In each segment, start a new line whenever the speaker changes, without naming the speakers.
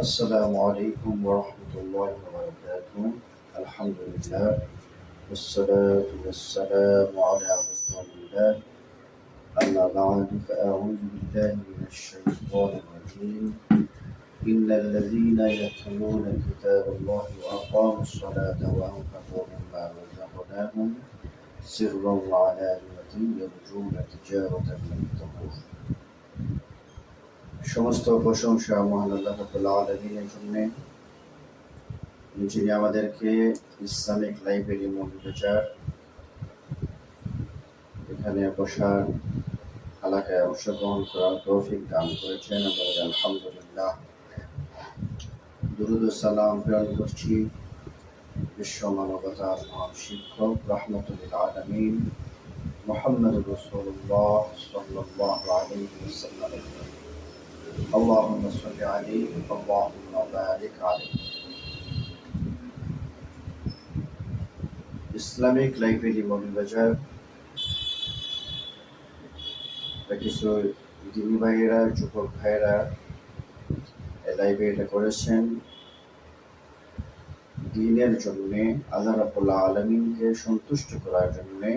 السلام عليكم ورحمة الله وبركاته. الحمد لله والصلاة والسلام على رسول الله. أما بعد فأعوذ بالله من الشيطان الرجيم. إن الذين يتلون كتاب الله وأقاموا الصلاة وأنفقوا مما رزقناهم سرا وعلانية يرجون تجارة لن تبور. সমস্ত প্রশংসা মহান আল্লাহ রাব্বুল আলামিনের জন্য, যিনি আমাদেরকে ইসলামিক লাইব্রেরি মৌলভীবাজার এখানে বসার এলাকায় অংশগ্রহণ করার তৌফিক দান করেছেন। আমরা আলহামদুলিল্লাহ। দুরূদ ও সালাম প্রেরণ করছি বিশ্ব মানবতার মহান শিক্ষক রাহমাতুল লিল আলামিন মুহাম্মদুর রাসূলুল্লাহ সাল্লাল্লাহু আলাইহি ওয়াসাল্লাম। اللهم صل عليه اللهم بارك عليه. ইসলামিক লাইব্রেরি মৌলভীবাজার কিছু দিনী ভাইয়েরা, যুবক ভাইয়েরা এই লাইব্রেরিটা করেছেন দ্বীনের জন্যে, আল্লাহ রাব্বুল আলামিনকে সন্তুষ্ট করার জন্যে,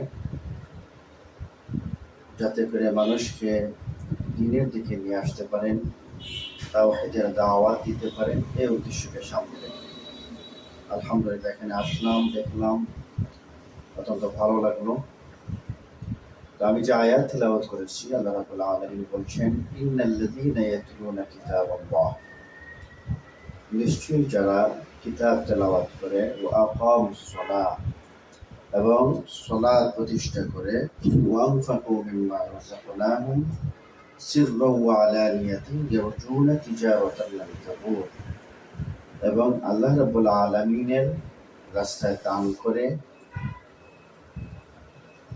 যাতে করে মানুষকে দ্বীনের দিকে নিয়ে আসতে পারেন, তাওহীদের দাওয়াত দিতে পারেন, এই উদ্দেশ্যকে সামনে রেখে আলহামদুলিল্লাহ এখানে আসলাম, দেখলাম, অত্যন্ত ভালো লাগলো। তো আমি যে আয়াত তিলাওয়াত করেছি, আল্লাহ রাব্বুল আলামিন বলছেন ইন্নাল্লাযীনা ইয়াতলুনা কিতাবাল্লাহ, নিশ্চয়ই যারা কিতাব তেলাওয়াত করে, ওয়া আকামুস সালাহ, এবং সালাত প্রতিষ্ঠা করে, ওয়া আনফাকু মিম্মা রাযাকনাহুম সিররান ওয়া আলানিয়াতান ইয়ারজুনা তিজারাতান লান তাবুর, এবং আল্লাহ রাব্বুল আলামিনের রাস্তায় দান করে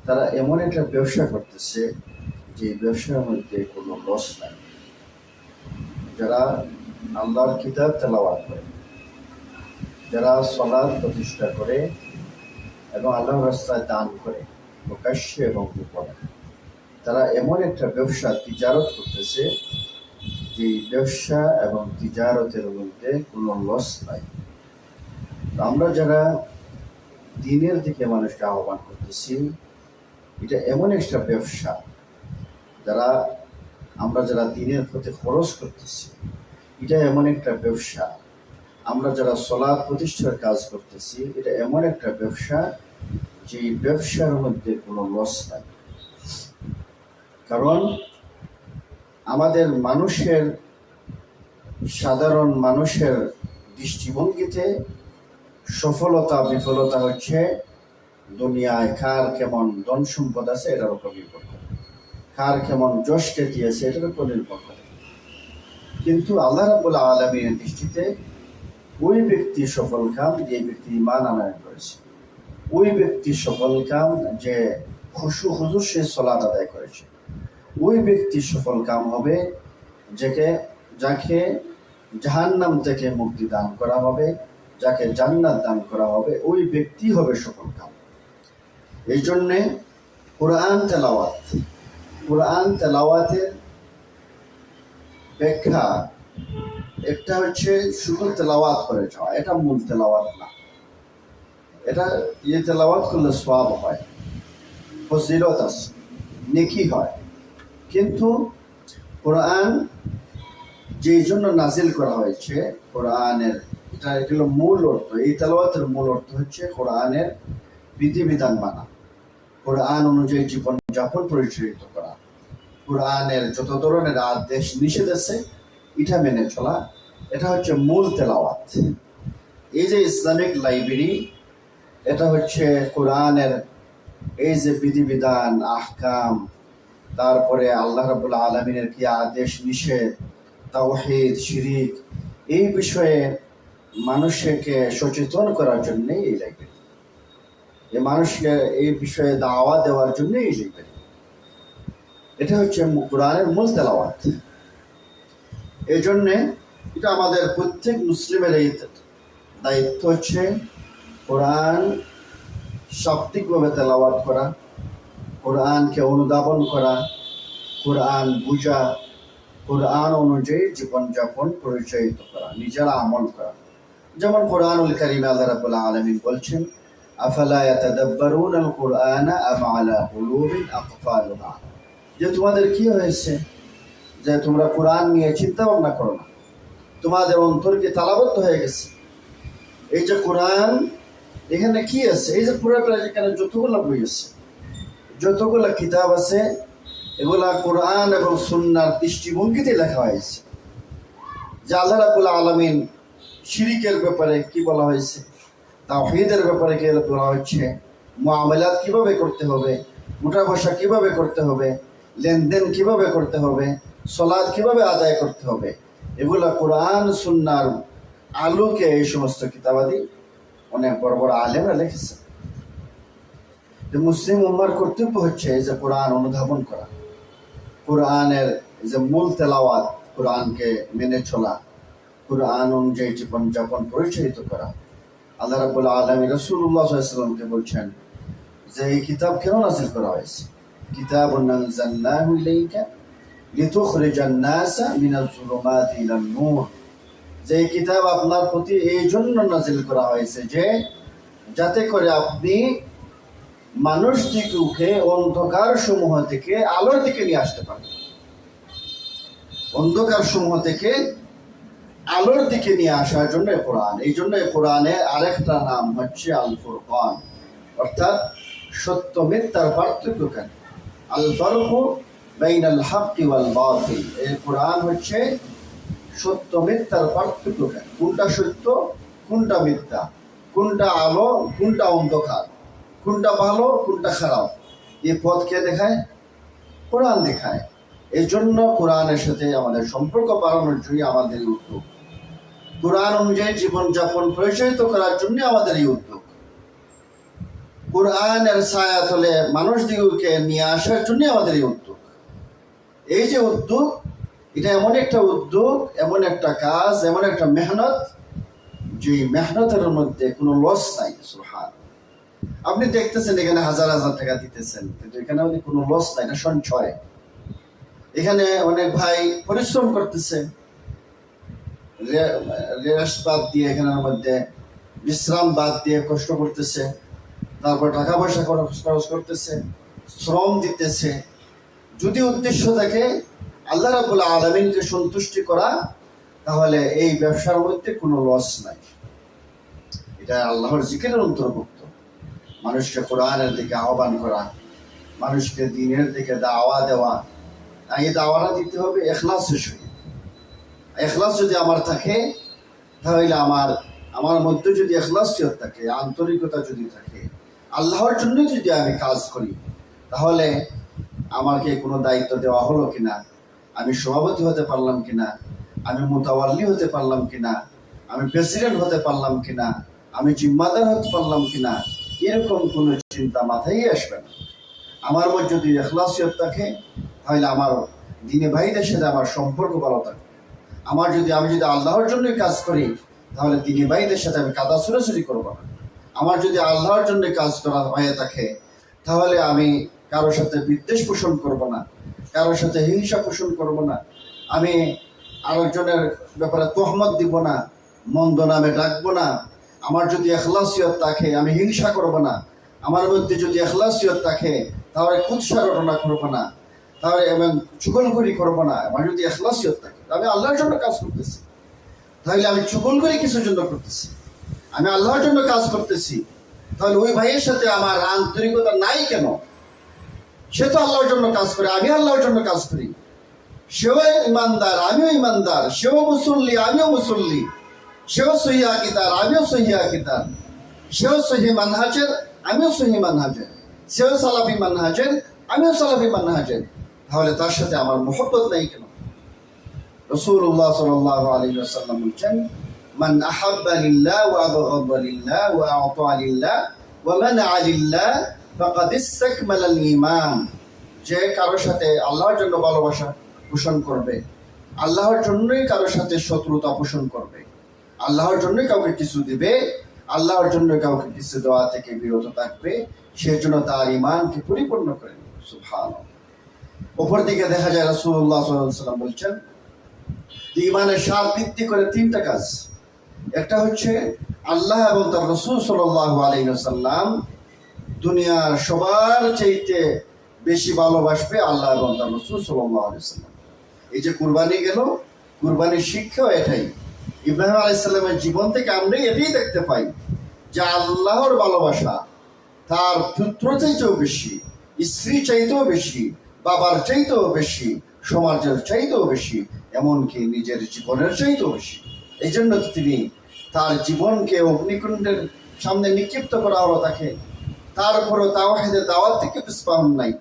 তারা এমন একটা ব্যবসা করতেছে যে ব্যবসার মধ্যে কোনো লস নাই। যারা আল্লাহর কিতাব তেলাওয়াত করে, যারা সালাত প্রতিষ্ঠা করে এবং আল্লাহর রাস্তায় দান করে প্রকাশ্যে এবং গোপনে, তারা এমন একটা ব্যবসা তিজারত করতেছে যে ব্যবসা এবং তিজারতের মধ্যে কোনো লস নাই। আমরা যারা দ্বীনের দিকে মানুষকে আহ্বান করতেছি, এটা এমন একটা ব্যবসা, আমরা যারা দ্বীনের প্রতি খরচ করতেছি, এটা এমন একটা ব্যবসা। আমরা যারা সালাত প্রতিষ্ঠার কাজ করতেছি, এটা এমন একটা ব্যবসা যে ব্যবসার মধ্যে কোনো লস নাই। কারণ আমাদের সাধারণ মানুষের দৃষ্টিভঙ্গিতে সফলতা বিফলতা হচ্ছে দুনিয়ায় কার কেমন ধন সম্পদ আছে এটার উপর নির্ভর করে, কার কেমন যশ খ্যাতি আছে এটার উপর নির্ভর করে। কিন্তু আল্লাহ রাব্বুল আলামিনের দৃষ্টিতে ওই ব্যক্তি সফল কাম যে ব্যক্তি ঈমান আনয়ন করেছে, ওই ব্যক্তি সফল কাম যে খুশু হুজুর সে সালাত আদায় করেছে, ওই ব্যক্তি সফল কাম হবে যাকে জাহান্নাম থেকে মুক্তি দান করা হবে, যাকে জান্নাত দান করা হবে, ওই ব্যক্তি হবে সফল কাম। এই জন্যে কোরআন তেলাওয়াতের ব্যাখ্যা একটা হচ্ছে শুধু তেলাওয়াত করে যাওয়া, এটা মূল তেলাওয়াত না। এটা তেলাওয়াত করলে সওয়াব হয়, ফজিলত আছে, নেকি হয়। কিন্তু কোরআন যেই জন্য নাজিল করা হয়েছে, কোরআনের এটা হলো মূল অর্থ, এই তেলাওয়াতের মূল অর্থ হচ্ছে কোরআনের বিধিবিধান মানা, কোরআন অনুযায়ী জীবন যাপন পরিচালিত করা, কোরআনের যত ধরনের আদেশ নিষেধ আছে এটা মেনে চলা, এটা হচ্ছে মূল তেলাওয়াত। এই যে ইসলামিক লাইব্রেরি, এটা হচ্ছে কোরআনের এই যে বিধিবিধান, আহকাম, তারপরে আল্লাহ রাব্বুল আলামিনের কি আদেশ নিষেধ, তাওহীদ, শিরিক, এই বিষয়ে মানুষকে সচেতন করার জন্য এই লাইব্রেরি, এই মানুষকে এই বিষয়ে দাওয়া দেওয়ার জন্য এই লাইব্রেরি। এটা হচ্ছে কোরআনের মূল তেলাওয়াত। এই জন্যে এটা আমাদের প্রত্যেক মুসলিমের এই দায়িত্ব হচ্ছে কোরআন শাব্দিকভাবে তেলাওয়াত করা, কোরআনকে অনুধাবন করা, কোরআন বুঝা, কোরআন অনুযায়ী জীবনযাপন পরিচালিত করা, নিজেরা আমল করা। যেমন কোরআনুল কারীমে আল্লাহ রাব্বুল আলামিন বলছেন, আফালা ইয়াতাদাব্বারুনাল কুরআনা আম আলা কুলুবিন আকফালুহা, যে তোমাদের কি হয়েছে যে তোমরা কোরআন নিয়ে চিন্তা ভাবনা করো না, তোমাদের অন্তর কি তালাবদ্ধ হয়ে গেছে? এই যে কোরআন এখানে কি আছে, এই যে পুরোটা যেখানে যতগুলো বই আছে, যতগুলো কিতাব আছে, এগুলা কোরআন এবং সুন্নাহর দৃষ্টিভঙ্গিতে লেখা হয়েছে। যে আল্লাহ রাব্বুল আলামিন শিরিকের ব্যাপারে কি বলা হয়েছে, তাওহীদের ব্যাপারে কি বলা হচ্ছে, মুআমালাত কিভাবে করতে হবে, মোটা বসা কিভাবে করতে হবে, লেনদেন কিভাবে করতে হবে, সালাত কিভাবে আদায় করতে হবে, এগুলা কোরআন সুন্নাহর আলোকে এই সমস্ত কিতাবাদি অনেক বড় বড় আলেমরা লিখেছে। যে মুসলিম উম্মার কর্তব্য হচ্ছে এই যে কোরআন অনুধাবন করা, কোরআনের যে মূল তেলাওয়াত, কোরআনকে মেনে চলা, কোরআন অনুযায়ী জীবনযাপন পরিচালিত করা। আল্লাহ রাব্বুল আলামিন রাসূলুল্লাহ সাল্লাল্লাহু আলাইহি ওয়াসাল্লামকে বলছেন যে এই কিতাব কেন নাযিল করা হয়েছে, কিতাবুন আনজালনাহু ইলাইকা লিতুখরিজান নাসা মিনাজ যুলুমাতি ইলান নূর, যে এই কিতাব আপনার প্রতি এই জন্য নাযিল করা হয়েছে যে যাতে করে আপনি মানুষদিগকে অন্ধকার সমূহ থেকে আলোর দিকে নিয়ে আসতে পারেন। অন্ধকার সমূহ থেকে আলোর দিকে নিয়ে আসার জন্য কোরআন। এই জন্য কোরআনে আরেকটা নাম হচ্ছে আল ফুরকান, অর্থাৎ সত্য মিথ্যার পার্থক্যকারী। আল ফারকু বাইনাল হাক্কি ওয়াল বাতিল, এই কোরআন হচ্ছে সত্য মিথ্যার পার্থক্যকারী। কোনটা সত্য, কোনটা মিথ্যা, কোনটা আলো, কোনটা অন্ধকার, কোনটা ভালো, কোনটা খারাপ, এই পথ কে দেখায়? কোরআন দেখায়। এই জন্য কোরআনের সাথে আমাদের সম্পর্ক বাড়ানোর জন্য আমাদের উদ্যোগ, কোরআন অনুযায়ী জীবনযাপন পরিচালিত করার জন্য আমাদের এই উদ্যোগ, কোরআনের ছায়াতলে মানুষদিগকে নিয়ে আসার জন্য আমাদের এই উদ্যোগ। এই যে উদ্যোগ, এটা এমন একটা উদ্যোগ, এমন একটা কাজ, এমন একটা মেহনত, যে মেহনতের মধ্যে কোনো লস নাই। সুবহান, আপনি দেখতেছেন এখানে হাজার হাজার টাকা দিতেছেন, কিন্তু এখানে কোনো লস নাই, এটা সঞ্চয়। এখানে অনেক ভাই পরিশ্রম করতেছে, রেস্ট বাদ দিয়ে, এখানের মধ্যে বিশ্রাম বাদ দিয়ে কষ্ট করতেছে, তারপর টাকা পয়সা খরচ করতেছে, শ্রম দিতেছে। যদি উদ্দেশ্য থাকে আল্লাহ রাব্বুল আলামিনকে সন্তুষ্টি করা, তাহলে এই ব্যবসার মধ্যে কোনো লস নাই। এটা আল্লাহর জিকিরের অন্তর্ভুক্ত। মানুষকে কোরআনের দিকে আহ্বান করা, মানুষকে দ্বীনের দিকে দাওয়া দেওয়া, এই দাওয়াটা দিতে হবে ইখলাসের সহিত। ইখলাস যদি আমার থাকে, তাহলে আমার মধ্যে যদি ইখলাসিয়ত থাকে, আন্তরিকতা যদি থাকে, আল্লাহর জন্য যদি আমি কাজ করি, তাহলে আমাকে কোনো দায়িত্ব দেওয়া হলো কিনা, আমি সভাপতি হতে পারলাম কিনা, আমি মুতাওয়াল্লি হতে পারলাম কিনা, আমি প্রেসিডেন্ট হতে পারলাম কিনা, আমি জিম্মাদার হতে পারলাম কিনা, এরকম কোনো চিন্তা মাথায় আসবে না। আমার মধ্যে যদি ইখলাসিয়ত থাকে, তাহলে আমার দিনে ভাইদের সাথে আমার সম্পর্ক ভালো থাকবে। আমি যদি আল্লাহর জন্য কাজ করি, তাহলে দিনে ভাইদের সাথে আমি কাদা ছুড়াছুড়ি করবো না। আমার যদি আল্লাহর জন্য কাজ করা হয়ে থাকে, তাহলে আমি কারোর সাথে বিদ্বেষ পোষণ করব না, কারোর সাথে হিংসা পোষণ করব না, আমি আরেকজনের ব্যাপারে তহমত দিব না, মন্দ নামে ডাকবো না। আমার যদি ইখলাসিয়ত থাকে, আমি হিংসা করব না। আমার মধ্যে যদি ইখলাসিয়ত থাকে, তাহলে কুৎসা ঘটনা করবো না, তাহলে এবং চুগলখড়ি করবো না। আমার যদি ইখলাসিয়ত থাকে, আমি আল্লাহর জন্য কাজ করতেছি, তাহলে আমি চুগলখড়ি কিছুর জন্য করতেছি, আমি আল্লাহর জন্য কাজ করতেছি, তাহলে ওই ভাইয়ের সাথে আমার আন্তরিকতা নাই কেন? সে তো আল্লাহর জন্য কাজ করে, আমি আল্লাহর জন্য কাজ করি। সেও ইমানদার, আমিও ইমানদার, সেও মুসল্লি, আমিও মুসল্লি, সেও সহি আকিদার, আমিও সহি আকিদার, সেও সহি মানহাজের, আমিও সহি মানহাজের, সেও সালাফি মানহাজের, আমিও সালাফি মানহাজের, তাহলে তার সাথে আমার মহব্বত নাই কেন? রাসূলুল্লাহ সাল্লাল্লাহু আলাইহি ওয়াসাল্লাম বলেছেন, মান আহাব্বা লিল্লাহ ওয়া আবগাদা লিল্লাহ ওয়া আ'তা লিল্লাহ ওয়া মানা'a লিল্লাহ ফাকাদ ইসতাকমালা আল-ঈমান, যে কারোর সাথে আল্লাহর জন্য ভালোবাসা পোষণ করবে, আল্লাহর জন্যই কারোর সাথে শত্রুতা পোষণ করবে, আল্লাহর জন্যই কাউকে কিছু দিবে, আল্লাহর জন্য কাউকে কিছু দেওয়া থেকে বিরত থাকবে, সেজন্য তার ঈমানকে পরিপূর্ণ করে নেবে। সুবহানাল্লাহ। অপর দিকে দেখা যায় রাসূলুল্লাহ সাল্লাল্লাহু আলাইহি ওয়াসাল্লাম বলছেন, ইমানের স্বাদ বৃদ্ধি করে তিনটা কাজ। একটা হচ্ছে আল্লাহ এবং তার রাসূল সাল্লাল্লাহু আলাইহি ওয়াসাল্লাম দুনিয়ার সবার চাইতে বেশি ভালোবাসবে আল্লাহ এবং তার রাসূল সাল্লাল্লাহু আলাইহি ওয়াসাল্লাম। এই যে কুরবানি গেল, কুরবানির শিক্ষাও এটাই। ইব্রাহিম আলাইহিস সালামের জীবন থেকে আমরা এটাই দেখতে পাই যে আল্লাহর ভালোবাসা তার পুত্র চাইতেও বেশি, স্ত্রী চাইতেও বেশি, বাবার চাইতেও বেশি, সমাজের চাইতেও বেশি, এমনকি নিজের জীবনের চাইতেও বেশি। এই জন্য তিনি তার জীবনকে অগ্নিকুণ্ডের সামনে নিক্ষিপ্ত করা হলো তাকে, তারপরও তাওহীদের দাওয়াত থেকে পিছপা হন নাই।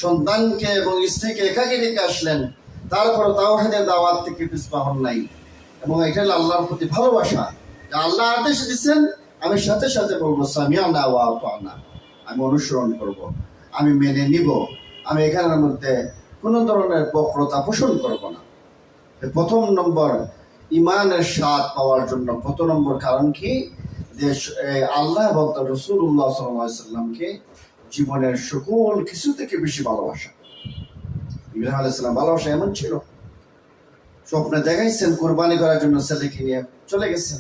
সন্তানকে এবং স্ত্রীকে একাকী রেখে আসলেন, তারপরও তাওহীদের দাওয়াত থেকে পিছপা হন নাই। এবং এটা হলো আল্লাহর প্রতি ভালোবাসা। আল্লাহ আদেশ দিচ্ছেন, আমি সাথে সাথে বলবো সামিআনা ওয়া আতানা, আমি অনুসরণ করব, আমি মেনে নিব, আমি এখানের মধ্যে কোনো ধরনের বক্রতা পোষণ করব না। প্রথম নম্বর ইমানের স্বাদ পাওয়ার জন্য প্রথম নম্বর কারণ কি, যে আল্লাহ এবং তার রাসূলুল্লাহ সাল্লাল্লাহু আলাইহি ওয়াসাল্লামকে জীবনের সকল কিছু থেকে বেশি ভালোবাসা। ইব্রাহিম আলাইহিস সালাম ভালোবাসা এমন ছিল, স্বপ্নে দেখাইছেন কুরবানি করার জন্য ছেলেকে নিয়ে চলে গেছেন।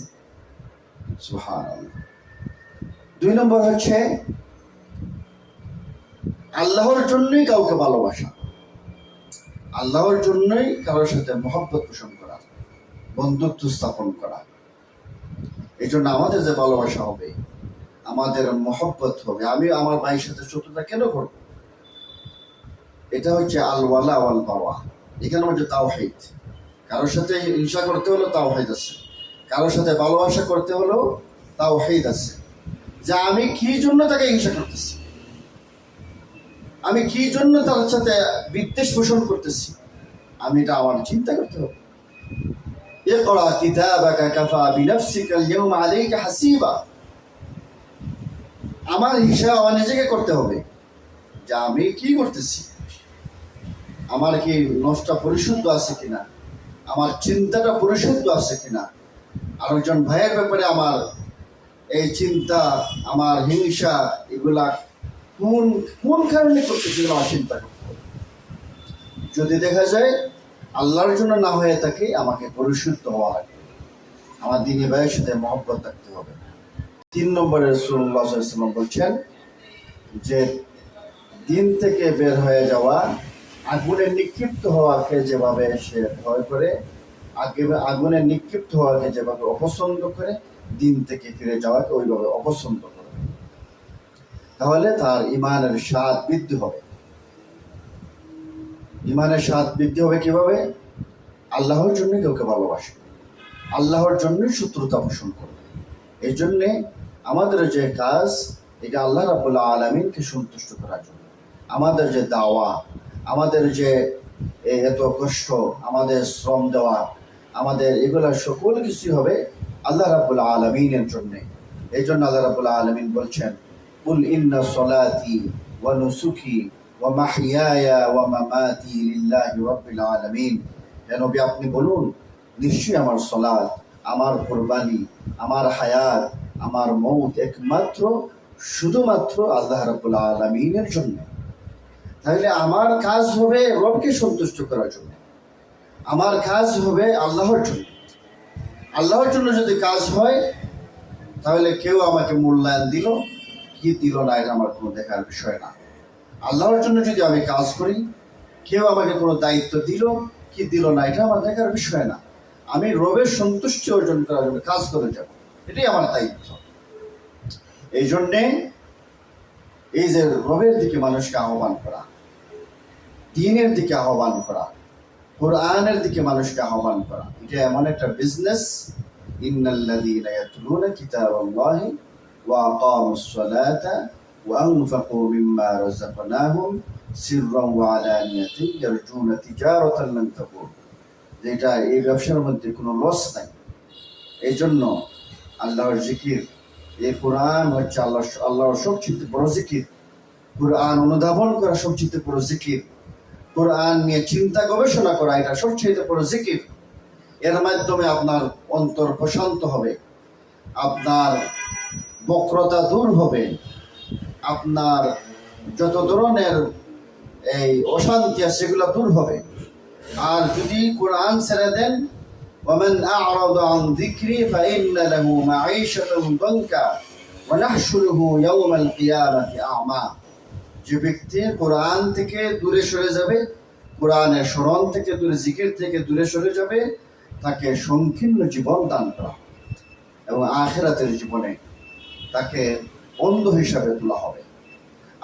সুবহানাল্লাহ। দুই নম্বর হচ্ছে আল্লাহর জন্যই কাউকে ভালোবাসা, আল্লাহর জন্যই কারোর সাথে মহব্বত পোষণ করা, বন্ধুত্ব স্থাপন করা। এই জন্য আমাদের যে ভালোবাসা হবে, আমাদের মহব্বত হবে। আমি আমার ভাইয়ের সাথে শত্রুতা কেন করব? এটা হচ্ছে আল ওয়ালা ওয়াল বারা। এখানে হচ্ছে তাওহীদ। কারোর সাথে হিংসা করতে হলো তাওহীদ আছে, কারোর সাথে ভালোবাসা করতে হলো তাওহীদ আছে। যে আমি কি জন্য তাকে হিংসা করতেছি, আমি কি জন্য তার সাথে বিদ্বেষ পোষণ করতেছি, আমি এটা আমার চিন্তা করতে হবে। ইকরা কিতাবাকা কাফা বিনাফসিকা আল-ইয়াওমা আলাইকা হাসিবা। আমার হিসাব আমার নিজেকে করতে হবে যে আমি কি করতেছি, আমার কি নফসটা পরিশুদ্ধ আছে কিনা, আমার চিন্তাটা পরিশুদ্ধ আছে কিনা, আরেকজন ভাইয়ের ব্যাপারে আমার এই চিন্তা, আমার হিংসা, এগুলা কোন কোন কারণে করতেছি আমার চিন্তা করতে হবে। যদি দেখা যায় আল্লাহর জন্য না হয়ে থাকে, আমাকে পরিশুদ্ধ হওয়া লাগবে, আমার দ্বীনি ভাইয়ের সাথে মহব্বত রাখতে হবে। 3 নম্বরে রাসূলুল্লাহ সাল্লাল্লাহু আলাইহি ওয়াসাল্লাম বলছেন যে দিন থেকে বের হয়ে যাওয়া, আগুনে নিক্ষিপ্ত হওয়াকে যেভাবে সে ভয় করে, আগুনে নিক্ষিপ্ত হওয়াকে যেভাবে অপছন্দ করে, দিন থেকে ফিরে যাওয়াকে ওইভাবে অপছন্দ করে। তাহলে তার ইমানের স্বাদ বৃদ্ধি হবে। ইমানের স্বাদ বৃদ্ধি হবে কিভাবে? আল্লাহর জন্য কাউকে ভালোবাসে, আল্লাহর জন্যই শত্রুতা পোষণ করবে। এই জন্যে আমাদের যে কাজ, এটা আল্লাহ রাব্বুল আলামিনকে সন্তুষ্ট করার জন্য। আমাদের যে দাওয়া, আমাদের যে এত কষ্ট, আমাদের শ্রম দেওয়া, আমাদের এগুলা সকল কিছুই হবে আল্লাহ রাব্বুল আলামিনের জন্য। এই জন্য আল্লাহ রাব্বুল আলামিন বলছেন, কুল ইন্না সলাতি ওয়া নুসুকি ওয়া মাহইয়ায়া ওয়া মামাতি লিল্লাহি রাব্বিল আলামিন। হে নবী, আপনি বলুন, নিশ্চয়ই আমার সলাত, আমার কুরবানি, আমার হায়াত, আমার মৌত একমাত্র শুধুমাত্র আল্লাহ রাব্বুল আলামিনের জন্য। তাহলে আমার কাজ হবে রবকে সন্তুষ্ট করার জন্য, আমার কাজ হবে আল্লাহর জন্য। আল্লাহর জন্য যদি কাজ হয়, তাহলে কেউ আমাকে মূল্যায়ন দিল কি দিল না, এটা আমার কোনো দেখার বিষয় না। আল্লাহর জন্য যদি আমি কাজ করি, কেউ আমাকে কোনো দায়িত্ব দিল কি দিল না, এটা আমার দেখার বিষয় না। আমি রবের সন্তুষ্টি অর্জন করার জন্য কাজ করে যাব, এটাই আমার দায়িত্ব। এই জন্যে এই যে রবের দিকে মানুষকে আহ্বান করা, দ্বীনের দিকে আহ্বান করা, কোরআনের দিকে মানুষকে আহ্বান করা, এটা এমন একটা বিজনেস। ইন্নাল্লাযীনা ইয়াতলুনা কিতাবাল্লাহি ওয়া আকামুস সালাতা ওয়া আনফাকু মিম্মা রাযাকনাহুম সিররান ওয়া আলানিয়াতান ইয়ারজুনা তিজারাতান লান তাবুর। যেটা এই ব্যবসার মধ্যে কোনো লস নাই। এই জন্য আল্লাহর জিকির, এই কোরআন হচ্ছে আল্লাহর সবচেয়ে বড় জিকির। কোরআন অনুধাবন করা সবচেয়ে বড় জিকির। কোরআন নিয়ে চিন্তা গবেষণা করা, এটা সবচেয়ে বড় জিকির। এর মাধ্যমে আপনার অন্তর প্রশান্ত হবে, আপনার বক্রতা দূর হবে, আপনার যত ধরনের এই অশান্তি আছে সেগুলো দূর হবে। আর যদি কোরআন ছেড়ে দেন, ومن أعرض عن ذكري فإن له معيشة ضنكا ونحشره يوم القيامة أعمى। যে ব্যক্তি কোরআন থেকে দূরে সরে যাবে, কোরআনের স্মরণ থেকে দূরে, জিকির থেকে দূরে সরে যাবে, তাকে সংকীর্ণ জীবন দান করা এবং আখিরাতের জীবনে তাকে অন্ধ হিসাবে তোলা হবে।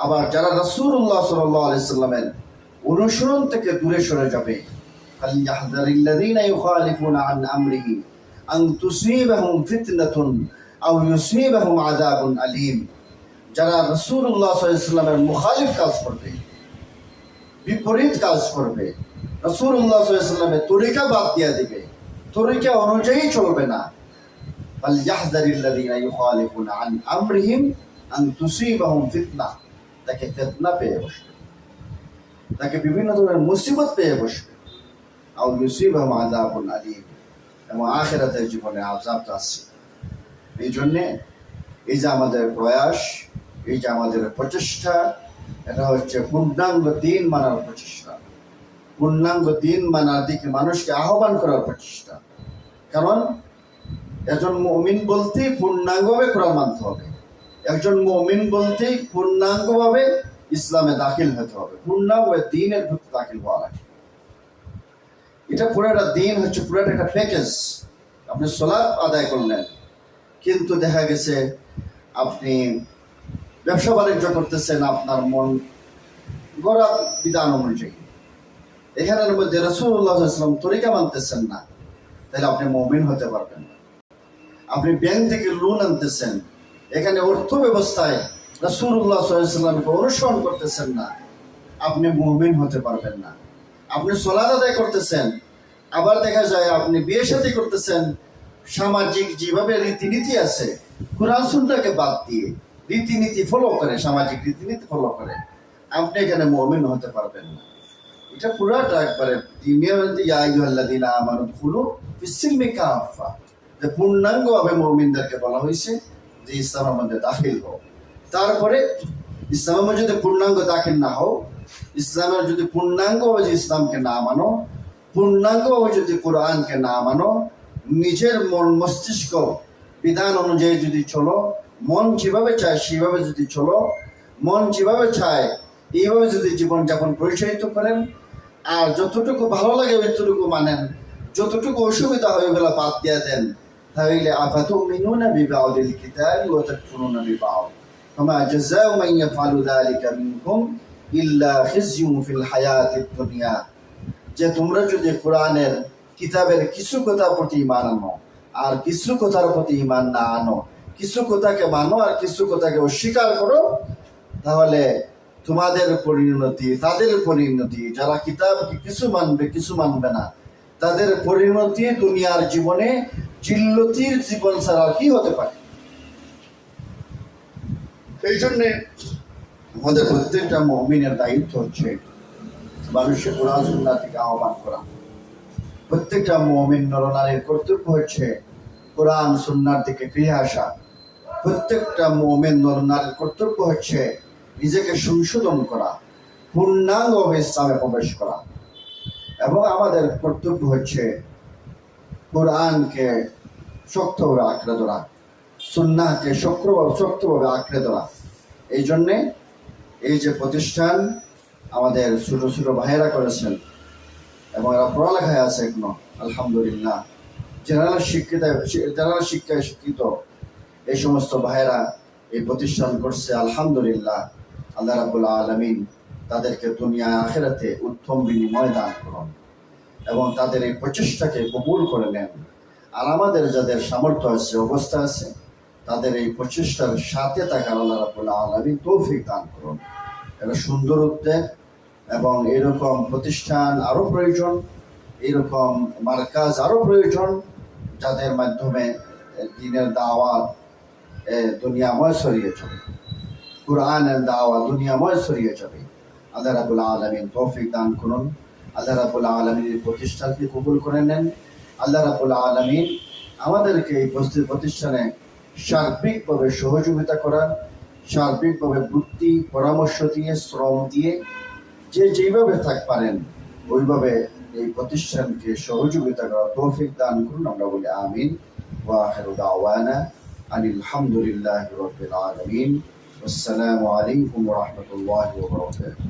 আবার যারা রাসূলুল্লাহ সাল্লাল্লাহু আলাইহি সাল্লামের অনুসরণ থেকে দূরে সরে যাবে, ফালইয়াহযারিল্লাযীনা ইউখালিফুনা আন আমরিহি আন তুসীবাহুম ফিতনাতুন আও ইউসীবাহুম আযাবুন আলীম। যারা রাসূলুল্লাহ সাল্লাল্লাহু আলাইহি সাল্লামের মুখালিফ কাজ করবে, বিপরীত কাজ করবে, রাসূলুল্লাহ সাল্লাল্লাহু আলাইহি সাল্লামের তরিকা বাদ দিয়ে দিবে, তরিকা অনুযায়ী চলবে না, ফালইয়াহযারিল্লাযীনা ইউখালিফুনা আন আমরিহিম আন তুসীবাহুম ফিতনা, তাকে ফিতনা পেয়ে বসবে, তাকে বিভিন্ন ধরনের মুসিবত পেয়ে বসবে, আও ইউসীবাহুম আযাবুন আলীম, এবং আখিরাতের জীবনে আযাব আছে। এই জন্যে এই যে আমাদের প্রয়াস, এই যে আমাদের প্রচেষ্টা, এটা হচ্ছে পূর্ণাঙ্গ দিন মানার প্রচেষ্টা, পূর্ণাঙ্গ দিন মানার দিকে মানুষকে আহ্বান করার প্রচেষ্টা। কারণ একজন মুমিন বলতেই পূর্ণাঙ্গভাবে কোরআন মানতে হবে, একজন মুমিন বলতেই পূর্ণাঙ্গভাবে ইসলামে দাখিল হতে হবে, পূর্ণাঙ্গভাবে দিনের ভিতরে দাখিল হওয়া লাগে। এটা পুরোটা দিন হচ্ছে পুরোটা একটা প্যাকেজ। আপনি সালাত আদায় করলেন, কিন্তু দেখা গেছে আপনি ব্যবসা বাণিজ্য করতেছেন আপনার মন গড়া বিধান অনুযায়ী, এখানের মধ্যে রাসূলুল্লাহ সাল্লাল্লাহু আলাইহি ওয়াসাল্লাম তরিকা মানতেছেন না, তাহলে আপনি মুমিন হতে পারবেন না। আপনি ব্যাংক থেকে লোন আনতেছেন, এখানে অর্থ ব্যবস্থায় রাসূলুল্লাহ সাল্লাল্লাহু আলাইহি ওয়াসাল্লামকে অনুসরণ করতেছেন না, আপনি মুমিন হতে পারবেন না। আপনি সালাত আদায় করতেছেন, আবার দেখা যায় আপনি বিয়ে শাদী করতেছেন, সামাজিক যেভাবে রীতিনীতি আছে কুরআন সুন্নাহকে বাদ দিয়ে রীতিনীতি ফলো করে, সামাজিক রীতিনীতি ফলো করে, আপনি এখানে মুমিন হতে পারবেন না। এটা পুরাটা একবারে ইয়া আইয়ুহাল্লাযীনা আমানু দুখুলু ফিস-সিলমি কাফা, যে পূর্ণাঙ্গভাবে মুমিনদেরকে বলা হয়েছে যে ইসলামের মধ্যে দাখিল হও। তারপরে ইসলামের মধ্যে যদি পূর্ণাঙ্গ দাখিল না হও, ইসলামের যদি পূর্ণাঙ্গভাবে যে ইসলামকে না মানো, পূর্ণাঙ্গভাবে যদি কোরআনকে না মানো, নিজের মন মস্তিষ্ক বিধান অনুযায়ী যদি চলো, মন যেভাবে চায় সেভাবে যদি চলো, মন যেভাবে চায় এইভাবে যদি জীবনযাপন পরিচালিত করেন, আর যতটুকু ভালো লাগে ওইটুকু মানেন, যতটুকু অসুবিধা হয় ওগুলো বাদ দিয়ে দেন, তাহলে আফাতুমিনুনা বিবাদিল কিতাবি ওয়া তাকফুরুনা বিবাদ, ফামা জাযাউ মান ইয়াফআলু যালিকা মিনকুম ইল্লা খিজয়ুন ফিল হায়াতিদ দুনিয়া। যে তোমরা যদি কোরআনের কিতাবের কিছু কথা প্রতি ঈমান আনো আর কিছু কথার প্রতি ঈমান না আনো, কিছু কথাকে মানো আর কিছু কথাকে অস্বীকার করো, তাহলে তোমাদের পরিণতি, তাদের পরিণতি, যারা কিতাবকে কিছু মানবে কিছু মানবে না, তাদের পরিণতি দুনিয়ার জীবনে জিল্লতির জীবন ছাড়া কি হতে পারে। এই জন্যে আমাদের প্রত্যেকটা মুমিনের দায়িত্ব হচ্ছে মানুষের কোরআন সুন্নাহ থেকে আহ্বান করা। প্রত্যেকটা মুমিন নরনারীর কর্তব্য হচ্ছে কোরআন সুন্নাহর দিকে ফিরে আসা। প্রত্যেকটা মুমিন নরনারীর কর্তব্য হচ্ছে নিজেকে সংশোধন করা, পূর্ণাঙ্গভাবে ইসলামে প্রবেশ করা। এবং আমাদের কর্তব্য হচ্ছে কোরআনকে শক্তভাবে আঁকড়ে ধরা, সুন্নাহকে শক্তভাবে আঁকড়ে ধরা। এই জন্যে এই যে প্রতিষ্ঠান আমাদের ছোট ছোট ভাইয়েরা করেছেন এবং এরা পড়ালেখায় আছে এখনো, আলহামদুলিল্লাহ, জেনারেল শিক্ষায় শিক্ষিত এই সমস্ত ভাইয়েরা এই প্রতিষ্ঠান করছে, আলহামদুলিল্লাহ। আল্লাহ রাব্বুল আলামিন তাদেরকে দুনিয়া আখিরাতে উত্তম বিনিময় দান করুন এবং তাদের এই প্রচেষ্টাকে কবুল করে নেন। আর আমাদের যাদের সামর্থ্য আছে, অবস্থা আছে, তাদের এই প্রচেষ্টার সাথে থাকার আল্লাহ রাব্বুল আলামিন তৌফিক দান করুন। এটা সুন্দর উদ্যোগ এবং এরকম প্রতিষ্ঠান আরও প্রয়োজন, এরকম মার্কাজ আরও প্রয়োজন, যাদের মাধ্যমে দ্বীনের দাওয়াত দুনিয়াময় ছড়িয়ে যাবে, কুরআনের দাওয়াত দুনিয়াময় ছড়িয়ে যাবে। আল্লাহ রাব্বুল আলামিন তৌফিক দান করুন। আল্লাহ রাব্বুল আলামিন এই প্রতিষ্ঠানকে কবুল করে নেন। আল্লাহ রাব্বুল আলামিন আমাদেরকে এই প্রতিষ্ঠানে সার্বিকভাবে সহযোগিতা করার, সার্বিকভাবে বুদ্ধি পরামর্শ দিয়ে, শ্রম দিয়ে, যে যেইভাবে পারেন ওইভাবে এই প্রতিষ্ঠানকে সহযোগিতা করার তৌফিক দান করুন। আমরা বলি আমিন। ওয়া আখিরু দাওয়ানা আনিল হামদুলিল্লাহি রাব্বিল আলামিন। আসসালামু আলাইকুম ওয়া রাহমাতুল্লাহি ওয়া বারাকাতুহু।